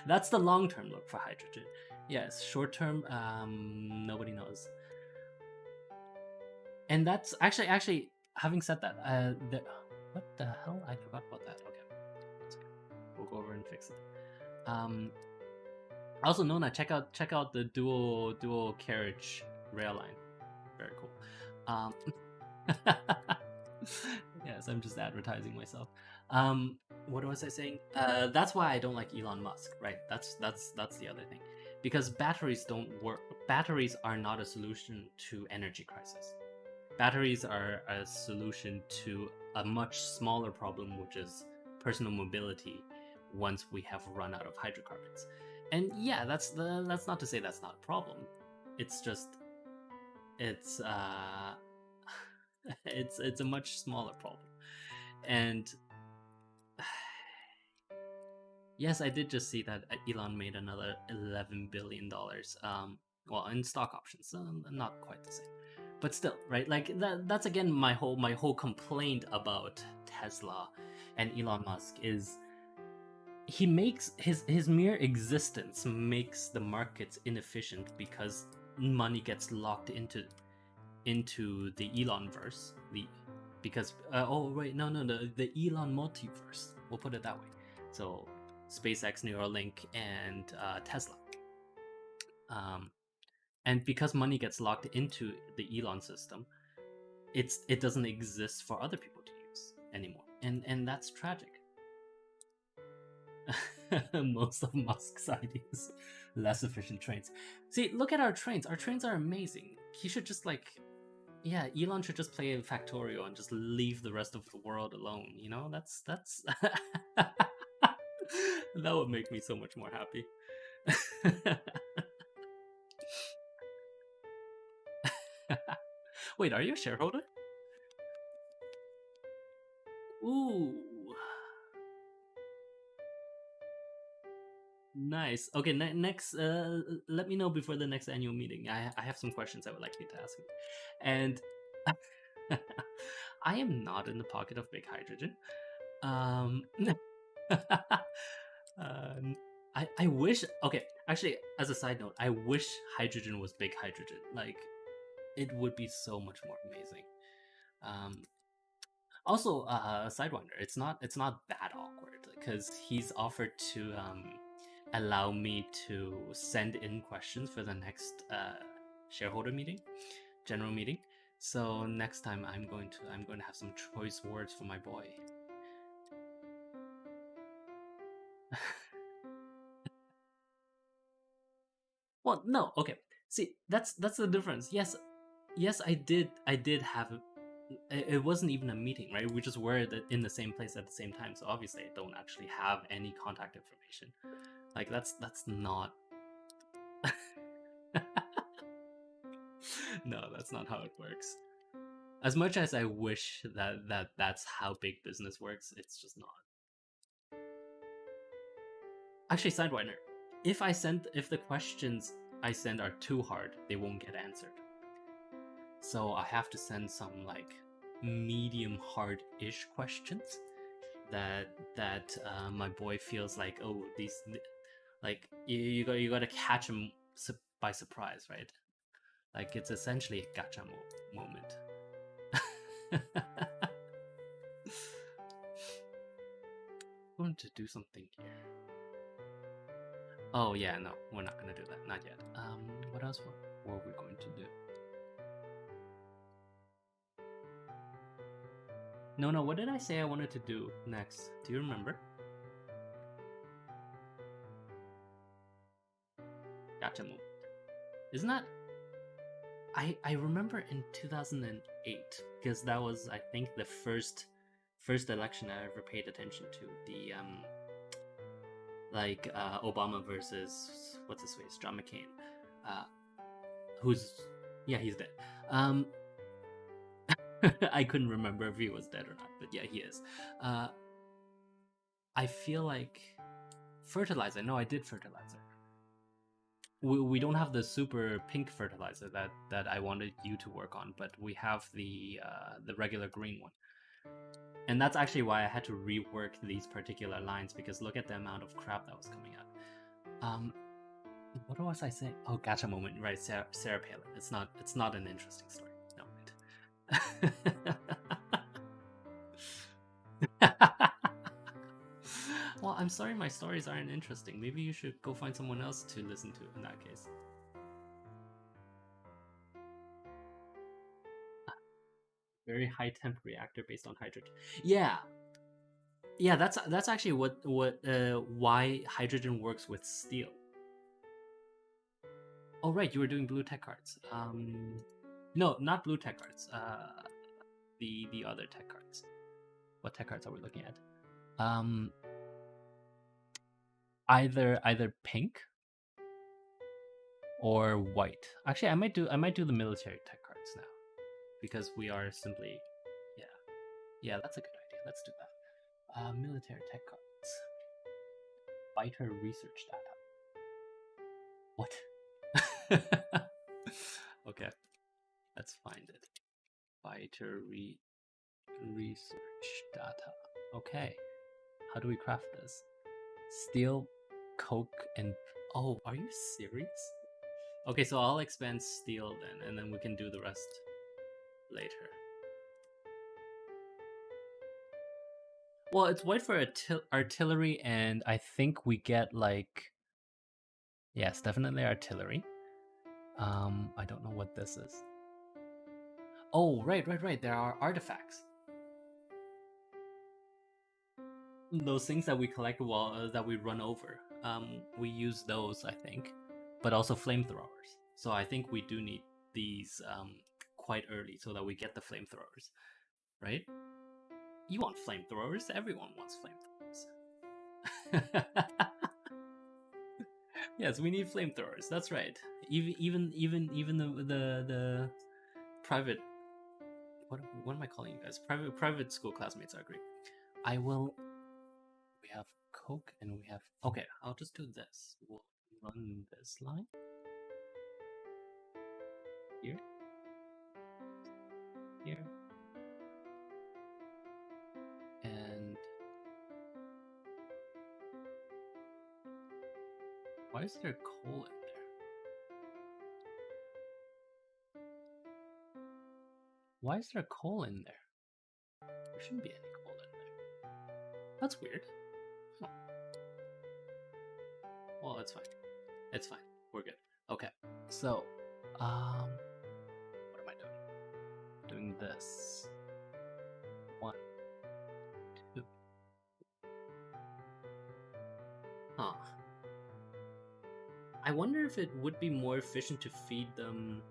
that's the long term look for hydrogen. Yes, short term, nobody knows. And that's actually having said that, what the hell? I forgot about that. Okay, we'll go over and fix it. Also, Nona, check out the dual carriage rail line. Very cool. Yes, I'm just advertising myself. What was I saying? That's why I don't like Elon Musk, right? That's the other thing, because batteries don't work. Batteries are not a solution to energy crisis. Batteries are a solution to a much smaller problem, which is personal mobility. Once we have run out of hydrocarbons, and yeah, that's not to say that's not a problem. It's just it's it's a much smaller problem. And yes, I did just see that Elon made another $11 billion. Well, in stock options, not quite the same, but still, right? Like that's again my whole complaint about Tesla and Elon Musk is he makes his mere existence makes the markets inefficient because money gets locked into the Elon verse, because oh wait, no, the Elon multiverse, we'll put it that way. So SpaceX, Neuralink, and Tesla. And because money gets locked into the Elon system, it doesn't exist for other people to use anymore, and that's tragic. Most of Musk's ideas, less efficient trains. See, look at our trains. Our trains are amazing. He should just yeah, Elon should just play Factorio and just leave the rest of the world alone. You know, that's that would make me so much more happy. Wait, are you a shareholder? Ooh, nice. Okay, next, let me know before the next annual meeting. I have some questions I would like you to ask me. And I am not in the pocket of big hydrogen. I wish. Okay, actually, as a side note, I wish hydrogen was big hydrogen. Like, it would be so much more amazing. Also, Sidewinder, it's not that awkward because he's offered to allow me to send in questions for the next shareholder meeting, general meeting. So next time I'm going to have some choice words for my boy. Well, no, okay. See, that's the difference. Yes, I did have it wasn't even a meeting, right? We just were in the same place at the same time. So obviously I don't actually have any contact information. Like that's not no, that's not how it works. As much as I wish that's how big business works, it's just not. Actually, Sidewinder, if the questions I send are too hard, they won't get answered. So I have to send some like medium hard-ish questions that my boy feels like, oh, these, like you gotta catch him by surprise, right? Like it's essentially a gacha moment. I'm going to do something here. Oh yeah, no, we're not gonna do that. Not yet. What else were we going to do? No, what did I say I wanted to do next? Do you remember? Gotcha moment. Isn't that? I remember in 2008 because that was I think the first election I ever paid attention to. The Obama versus what's his face, John McCain, uh, who's yeah, he's dead. I couldn't remember if he was dead or not, but yeah, he is. I feel like fertilizer. No, I did fertilizer. We don't have the super pink fertilizer that I wanted you to work on, but we have the regular green one. And that's actually why I had to rework these particular lines because look at the amount of crap that was coming out. What was I saying? Oh, gotcha moment, right? Sarah Palin. It's not an interesting story. No, right. Well, I'm sorry my stories aren't interesting. Maybe you should go find someone else to listen to in that case. Very high temp reactor based on hydrogen. Yeah, yeah. That's actually what why hydrogen works with steel. Oh right, you were doing blue tech cards. No, not blue tech cards. The other tech cards. What tech cards are we looking at? Either pink or white. Actually, I might do the military tech cards now because we are simply yeah, that's a good idea. Let's do that. Military tech cards. Fighter research data. What? Okay, let's find it. Fighter research data. Okay, how do we craft this? Steel, coke, and oh, are you serious? Okay, so I'll expand steel then, and then we can do the rest later. Well, it's white for artillery, and I think we get like yes, definitely artillery. I don't know what this is. Oh, right. There are artifacts. Those things that we collect while that we run over. We use those, I think, but also flamethrowers. So I think we do need these quite early so that we get the flamethrowers, right? You want flamethrowers? Everyone wants flamethrowers. Yes, we need flamethrowers. That's right. Even the private what am I calling you guys? Private school classmates are great. I will. We have Coke and we have. Okay, I'll just do this. We'll run this line here, here, and why is there coal in there? Why is there coal in there? There shouldn't be any coal in there. That's weird. Huh. Well, it's fine. It's fine. We're good. Okay. So, what am I doing? Doing this. 1, 2. Huh. I wonder if it would be more efficient to feed them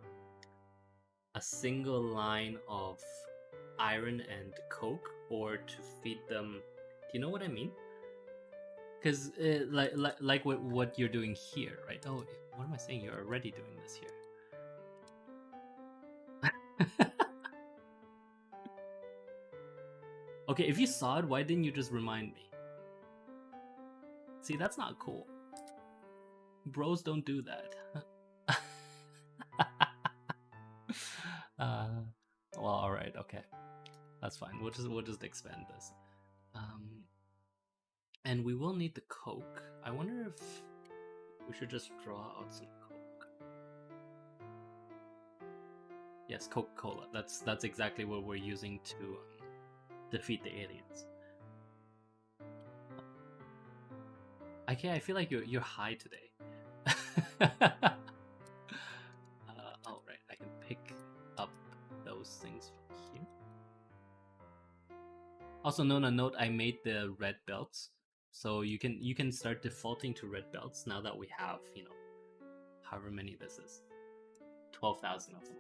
a single line of iron and coke, or to feed them. Do you know what I mean? Because like what you're doing here, right? Oh, what am I saying? You're already doing this here. Okay, if you saw it, why didn't you just remind me? See, that's not cool. Bros don't do that. Well, all right, okay, that's fine. We'll just expand this. And we will need the coke. I wonder if we should just draw out some coke. Yes, Coca-Cola. That's exactly what we're using to defeat the aliens. Okay, I feel like you're high today. Oh right, I can pick up those things from here. Also, Nona, note I made the red belts, so you can start defaulting to red belts now that we have however many this is. 12,000 of them.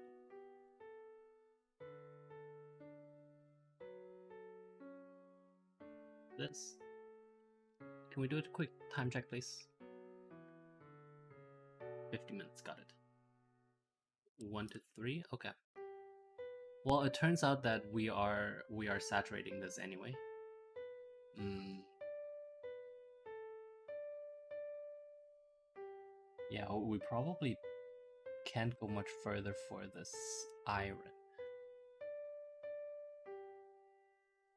This. Can we do a quick time check, please? 50 minutes, got it. 1 to 3, okay. Well, it turns out that we are saturating this anyway. Yeah, we probably can't go much further for this iron.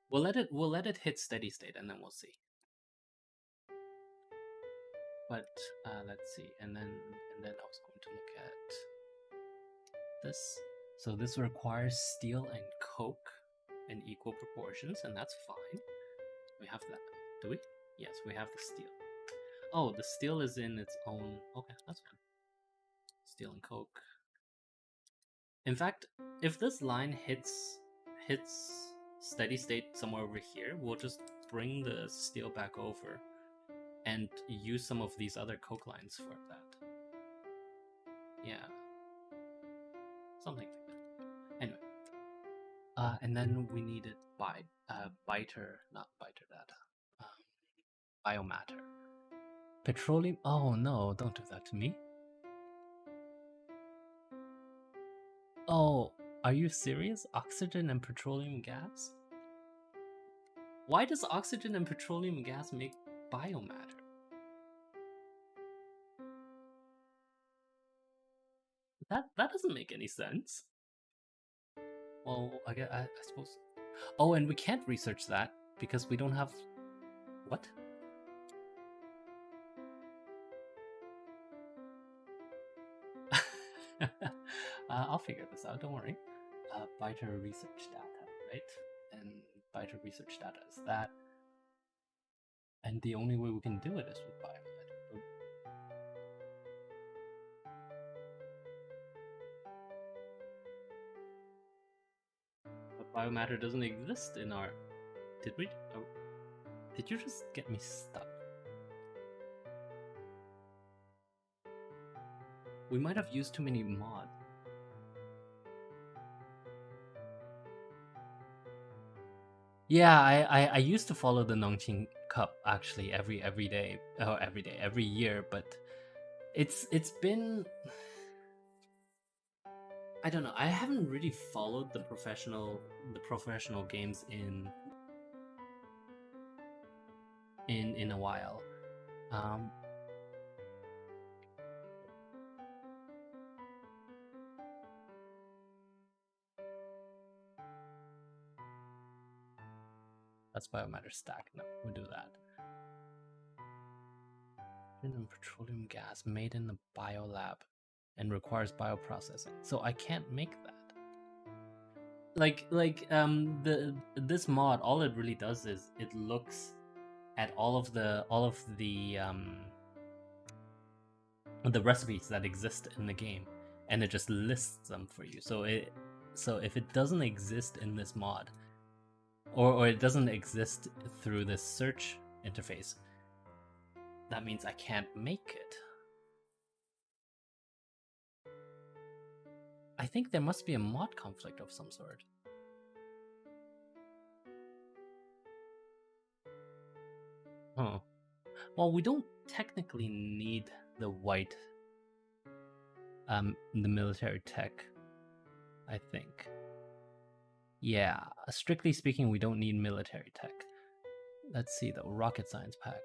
We'll let it hit steady state and then we'll see. But let's see, and then I was going to look at this. So this requires steel and coke in equal proportions, and that's fine. We have that. Do we? Yes, we have the steel. Oh, the steel is in its own. Okay, that's fine. Steel and coke. In fact, if this line hits steady state somewhere over here, we'll just bring the steel back over and use some of these other coke lines for that. Yeah. Something like that. Anyway. And then we needed biomatter. Petroleum. Oh no, don't do that to me. Oh, are you serious? Oxygen and petroleum gas? Why does oxygen and petroleum gas make biomatter? That doesn't make any sense. Well, I suppose. Oh, and we can't research that because we don't have. What? I'll figure this out. Don't worry. Biter research data, right? And biter research data is that. And the only way we can do it is with biomatter. But biomatter doesn't exist in our. Did we? Oh, did you just get me stuck? We might have used too many mods. Yeah, I used to follow the Nongqing Cup actually every year, but it's been, I don't know. I haven't really followed the professional games in a while. That's biomatter stack. No, we'll do that. And petroleum gas made in the biolab and requires bioprocessing. So I can't make that. This mod, all it really does is it looks at all of the recipes that exist in the game, and it just lists them for you. So if it doesn't exist in this mod, or it doesn't exist through this search interface, that means I can't make it. I think there must be a mod conflict of some sort. Huh. Well, we don't technically need the white, the military tech, I think. Yeah, strictly speaking, we don't need military tech. Let's see though, rocket science pack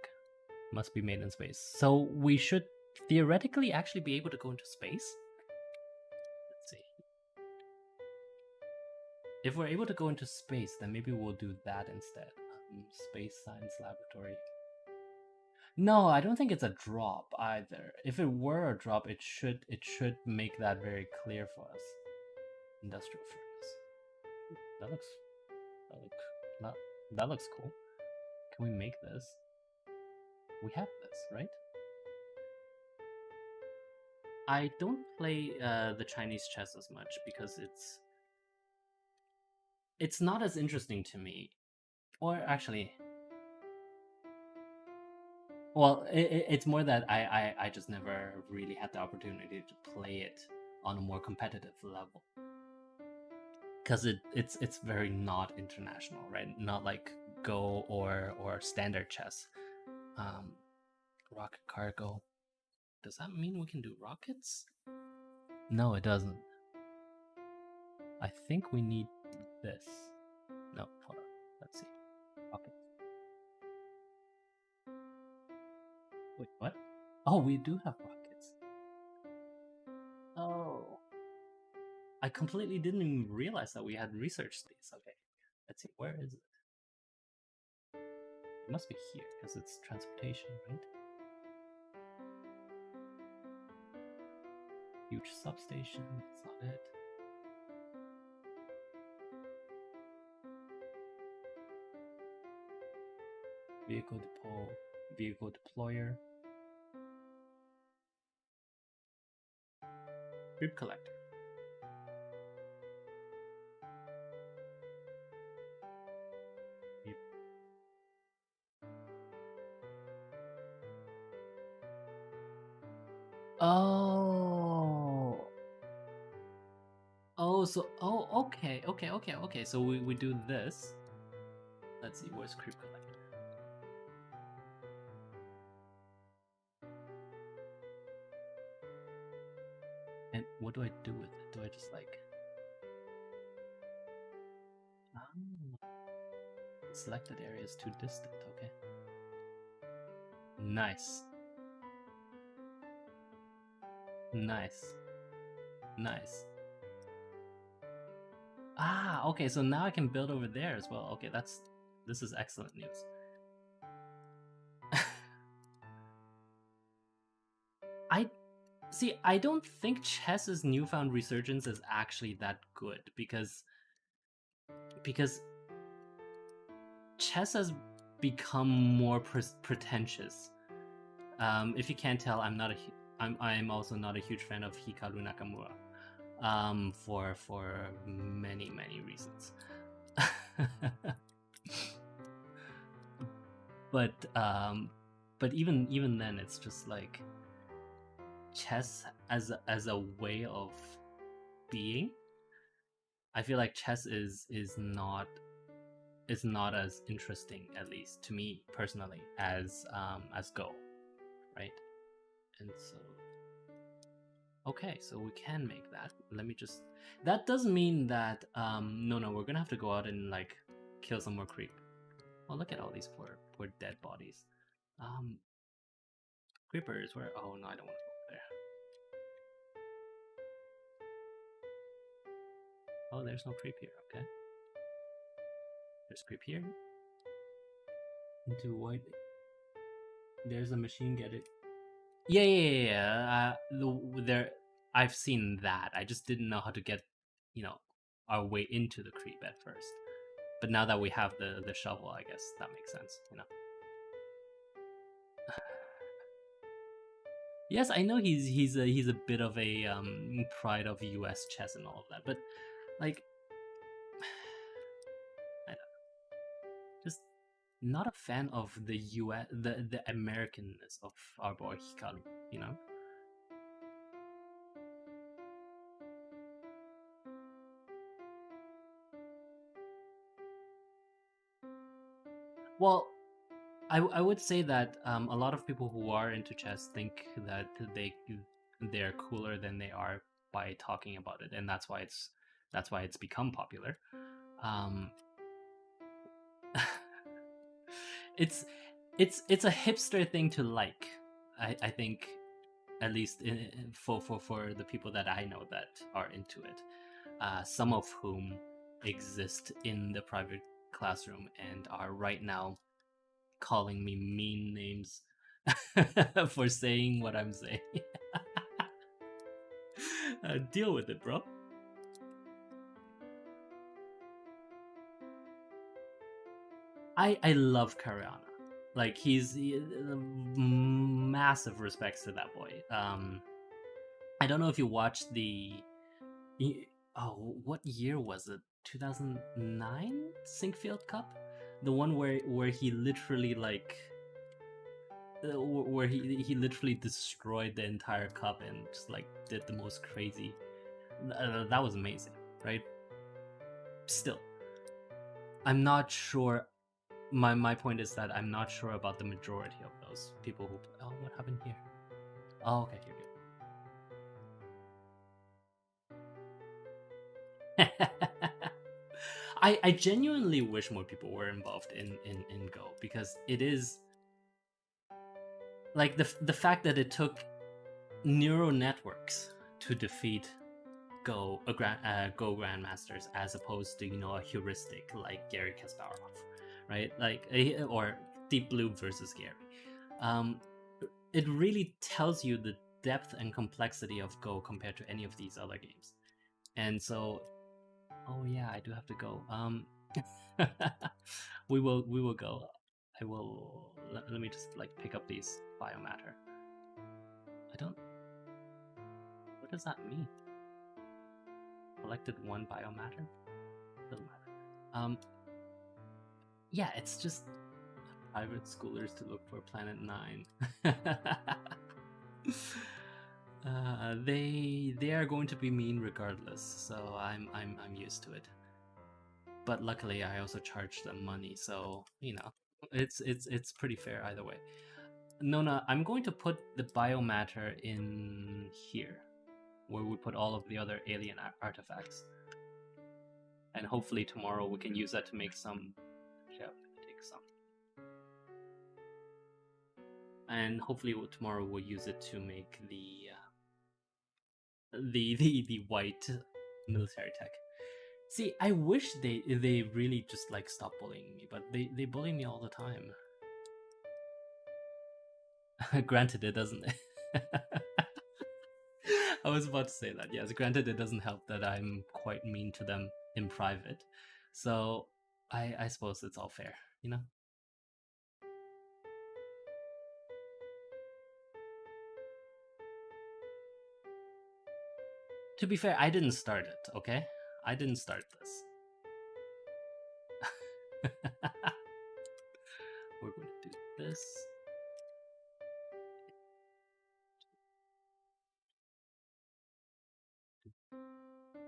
must be made in space. So we should theoretically actually be able to go into space? Let's see. If we're able to go into space, then maybe we'll do that instead. Space Science Laboratory. No, I don't think it's a drop either. If it were a drop, it should make that very clear for us. Industrial furnace. That looks cool. Can we make this? We have this, right? I don't play the Chinese chess as much because it's not as interesting to me. Or actually, Well, it's more that I just never really had the opportunity to play it on a more competitive level because it's very not international, right? Not like Go or standard chess. Um, rocket cargo. Does that mean we can do rockets? No, it doesn't. I think we need this. No, hold on. Let's see. Rocket. Wait, what? Oh, we do have rockets. Oh, I completely didn't even realize that we had researched these. Okay, let's see. Where is it? It must be here because it's transportation, right? Huge substation. That's not it. Vehicle depot. Vehicle deployer. Creep collector. Oh. Oh, so okay. So we do this. Let's see, where's creep collector? And what do I do with it? Do I just like selected area is too distant, okay. Nice. Nice. Nice. Ah, okay, so now I can build over there as well. Okay, this is excellent news. I see, I don't think chess's newfound resurgence is actually that good because chess has become more pretentious. If you can't tell, I'm also not a huge fan of Hikaru Nakamura. For many reasons. But even then, it's just like chess as a way of being. I feel like chess is not as interesting, at least to me personally, as Go, right? And so okay, so we can make that. Let me just. That does mean that no, we're gonna have to go out and like kill some more creep. Oh, look at all these poor dead bodies. Um, creepers. Where? Oh no, I don't want to go there. Oh, there's no creep here. Okay, there's creep here. Into white. There's a machine. Get it? Yeah. There. I've seen that. I just didn't know how to get, our way into the creep at first. But now that we have the shovel, I guess that makes sense. Yes, I know he's a bit of a pride of U.S. chess and all of that, but like, I don't know, just not a fan of the U.S. the Americanness of our boy Hikaru. You know. Well, I would say that a lot of people who are into chess think that they're cooler than they are by talking about it, and that's why it's become popular. Um, it's it's a hipster thing to like. I think, at least for the people that I know that are into it, some of whom exist in the private classroom and are right now calling me mean names for saying what I'm saying. Deal with it, bro. I love Karyana. Like massive respects to that boy. I don't know if you watched what year was it? 2009 Sinkfield Cup, the one where he literally like where he literally destroyed the entire cup and just like did the most crazy. That was amazing, right? Still, I'm not sure. My point is that I'm not sure about the majority of those people who. Oh, what happened here? Oh, okay, here we go. I genuinely wish more people were involved in Go, because it is like the fact that it took neural networks to defeat Go grandmasters, as opposed to a heuristic like Gary Kasparov, right? Like or Deep Blue versus Gary. It really tells you the depth and complexity of Go compared to any of these other games. And so, oh yeah, I do have to go. We will go. I will. Let me just like pick up these biomatter. I don't. What does that mean? Collected one biomatter? Doesn't matter. Yeah, it's just private schoolers to look for Planet 9. They are going to be mean regardless, so I'm used to it. But luckily, I also charge them money, so it's pretty fair either way. Nona, I'm going to put the biomatter in here, where we put all of the other alien artifacts, and hopefully tomorrow we can use that to make some. Yeah, take some. And hopefully tomorrow we'll use it to make the white military tech. See, I wish they really just like stop bullying me, but they bully me all the time. Granted, it doesn't. I was about to say that. Yes, granted, it doesn't help that I'm quite mean to them in private. So I suppose it's all fair, you know. To be fair, I didn't start it, okay? I didn't start this. We're going to do this.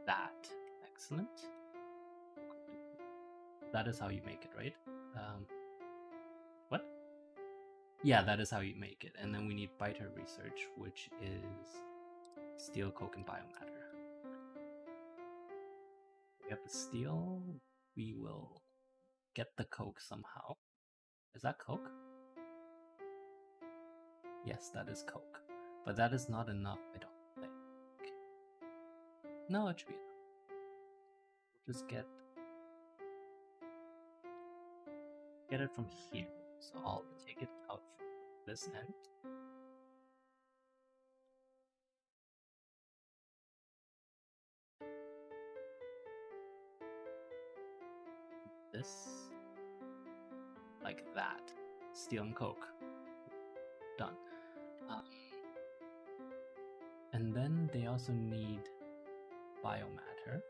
That. Excellent. That is how you make it, right? What? Yeah, that is how you make it. And then we need biter research, which is steel, coke, and biomatter. We have the steel. We will get the coke somehow. Is that coke? Yes, that is coke. But that is not enough, I don't think. No, it should be enough. We'll just get it from here. So I'll take it out from this end. This. Like that. Steel and coke. Done. And then they also need biomatter.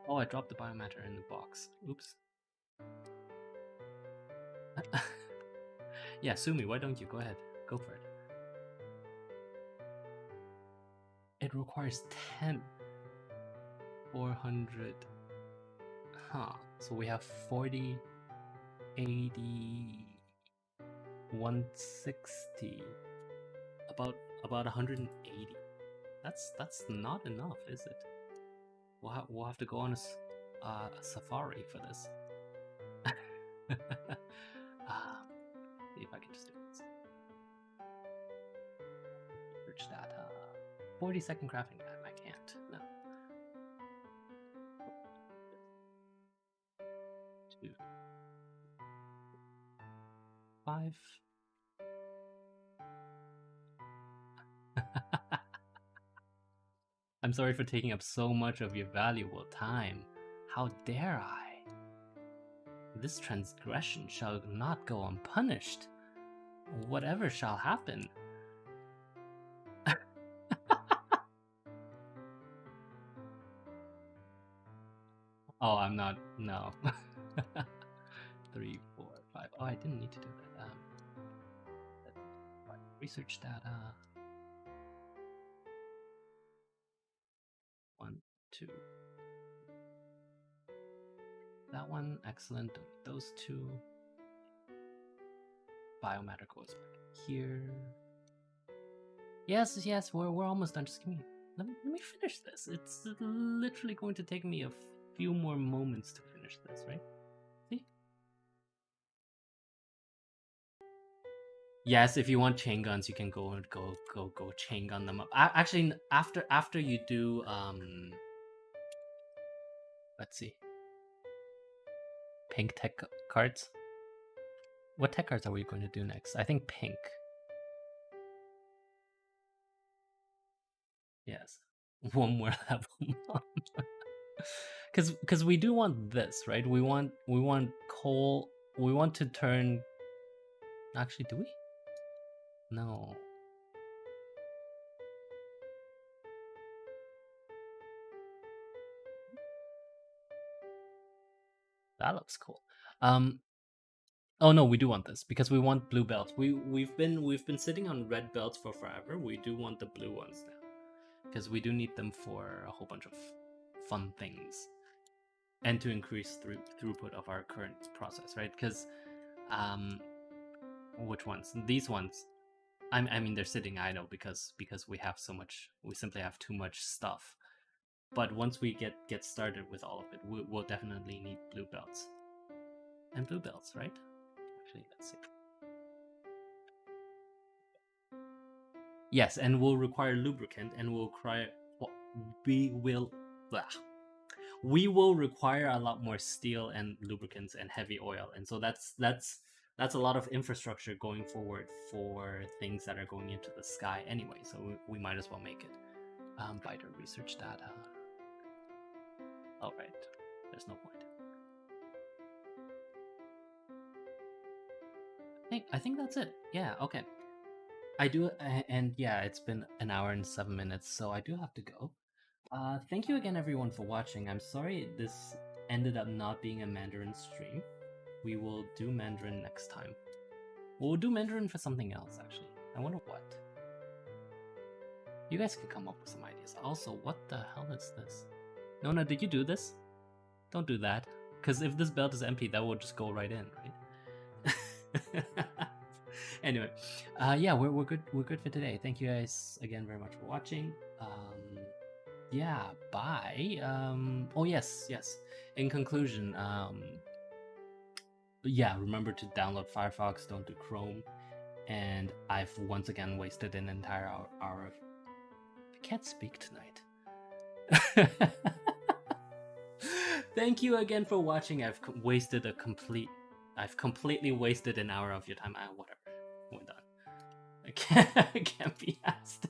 Oh, I dropped the biomatter in the box. Oops. Yeah, Sumi, why don't you? Go ahead. Go for it. It requires 10. 400. Huh. So we have 40, 80, 160. About 180. That's not enough, is it? We'll have to go on a safari for this. See if I can just do this. Search data. 40-second crafting time. I can't. No. 2, 5. I'm sorry for taking up so much of your valuable time. How dare I? This transgression shall not go unpunished. Whatever shall happen. Oh, I'm not. No. 3, 4, 5. Oh, I didn't need to do that. Research data. 1, 2. That one, excellent. Don't need those two. Biomatter goes back here. Yes, yes, we're almost done. Just give me. Let me finish this. It's literally going to take me a few more moments to finish this, right? See? Yes, if you want chain guns, you can go chain gun them up. Actually, after you do let's see, pink tech cards. What tech cards are we going to do next? I think pink. Yes, one more level. Because we do want this, right? We want coal. We want to turn. Actually, do we? No. That looks cool. Oh no, we do want this because we want blue belts. We've been sitting on red belts for forever. We do want the blue ones now because we do need them for a whole bunch of fun things and to increase throughput of our current process, right? Because which ones? These ones. I mean, they're sitting idle because we have so much. We simply have too much stuff. But once we get started with all of it, we'll definitely need blue belts and blue belts, right? Actually, let's see. Yes, and will require lubricant, and will require. Well, we will. Blah. We will require a lot more steel and lubricants and heavy oil, and so that's a lot of infrastructure going forward for things that are going into the sky anyway. So we might as well make it. Biter research data. All right, there's no point. I think that's it. Yeah. Okay. I do, and yeah, it's been an hour and 7 minutes, so I do have to go. Thank you again, everyone, for watching. I'm sorry this ended up not being a Mandarin stream. We will do Mandarin next time. We'll do Mandarin for something else, actually. I wonder what. You guys can come up with some ideas. Also, what the hell is this? Nona, did you do this? Don't do that. Because if this belt is empty, that will just go right in, right? Anyway, yeah, we're good. We're good for today. Thank you guys again very much for watching. Yeah, bye. Oh yes, yes. In conclusion, yeah, remember to download Firefox. Don't do Chrome. And I've once again wasted an entire hour of. I can't speak tonight. Thank you again for watching. I've completely wasted an hour of your time. Whatever. We're done. I can't be asked.